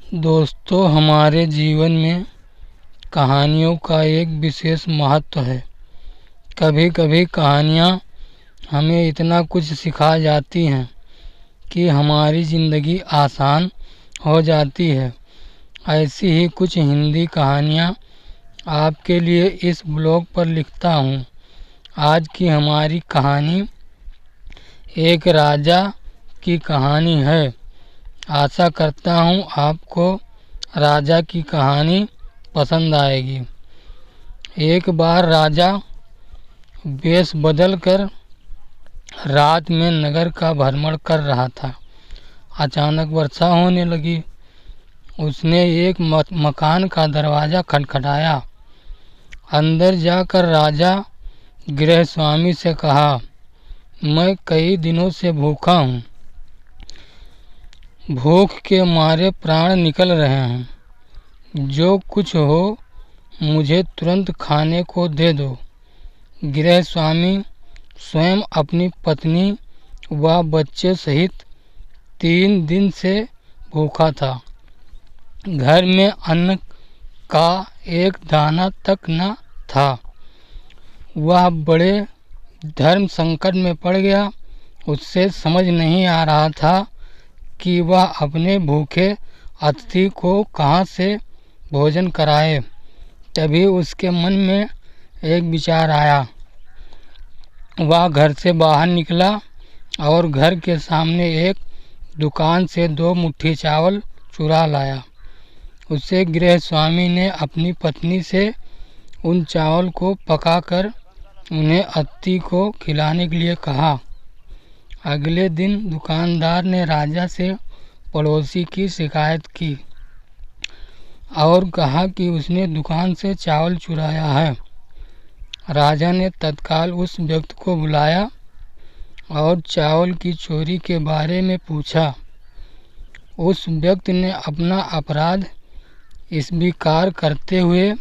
दोस्तों, हमारे जीवन में कहानियों का एक विशेष महत्व है। कभी कभी कहानियाँ हमें इतना कुछ सिखा जाती हैं कि हमारी ज़िंदगी आसान हो जाती है। ऐसी ही कुछ हिंदी कहानियाँ आपके लिए इस ब्लॉग पर लिखता हूँ। आज की हमारी कहानी एक राजा की कहानी है। आशा करता हूँ आपको राजा की कहानी पसंद आएगी। एक बार राजा वेश बदल कर रात में नगर का भ्रमण कर रहा था। अचानक वर्षा होने लगी। उसने एक मकान का दरवाज़ा खटखटाया। अंदर जाकर राजा गृहस्वामी से कहा, मैं कई दिनों से भूखा हूँ। भूख के मारे प्राण निकल रहे हैं। जो कुछ हो मुझे तुरंत खाने को दे दो। गृहस्वामी स्वयं अपनी पत्नी व बच्चे सहित 3 दिन से भूखा था। घर में अन्न का एक दाना तक न था। वह बड़े धर्म संकट में पड़ गया। उससे समझ नहीं आ रहा था कि वह अपने भूखे अतिथि को कहाँ से भोजन कराए। तभी उसके मन में एक विचार आया। वह घर से बाहर निकला और घर के सामने एक दुकान से 2 मुट्ठी चावल चुरा लाया। उससे गृहस्वामी ने अपनी पत्नी से उन चावल को पकाकर उन्हें अतिथि को खिलाने के लिए कहा। अगले दिन दुकानदार ने राजा से पड़ोसी की शिकायत की और कहा कि उसने दुकान से चावल चुराया है। राजा ने तत्काल उस व्यक्ति को बुलाया और चावल की चोरी के बारे में पूछा। उस व्यक्ति ने अपना अपराध स्वीकार करते हुए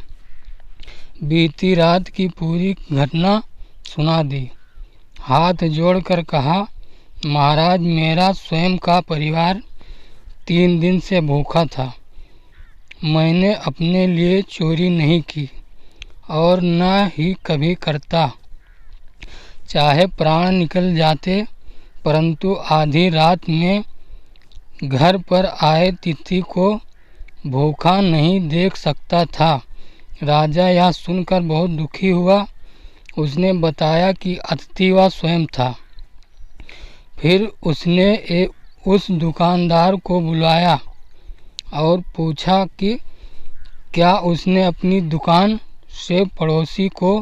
बीती रात की पूरी घटना सुना दी। हाथ जोड़कर कहा, महाराज, मेरा स्वयं का परिवार 3 दिन से भूखा था। मैंने अपने लिए चोरी नहीं की और न ही कभी करता। चाहे प्राण निकल जाते, परंतु आधी रात में घर पर आए अतिथि को भूखा नहीं देख सकता था। राजा यह सुनकर बहुत दुखी हुआ। उसने बताया कि अतिथि वह स्वयं था। फिर उसने उस दुकानदार को बुलाया और पूछा कि क्या उसने अपनी दुकान से पड़ोसी को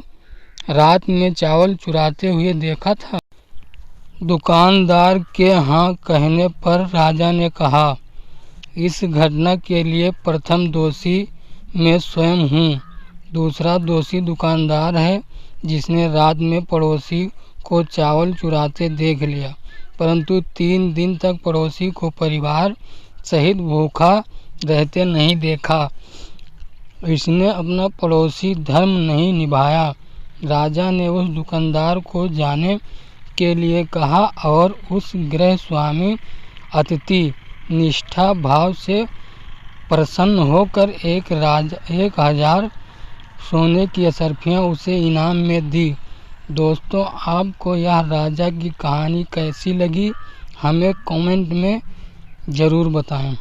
रात में चावल चुराते हुए देखा था। दुकानदार के हाँ कहने पर राजा ने कहा, इस घटना के लिए प्रथम दोषी मैं स्वयं हूँ। दूसरा दोषी दुकानदार है जिसने रात में पड़ोसी को चावल चुराते देख लिया, परंतु 3 दिन तक पड़ोसी को परिवार सहित भूखा रहते नहीं देखा। इसने अपना पड़ोसी धर्म नहीं निभाया। राजा ने उस दुकानदार को जाने के लिए कहा और उस गृहस्वामी अतिथि निष्ठा भाव से प्रसन्न होकर 1000 सोने की असरफियाँ उसे इनाम में दी। दोस्तों, आपको यह राजा की कहानी कैसी लगी हमें कमेंट में ज़रूर बताएं।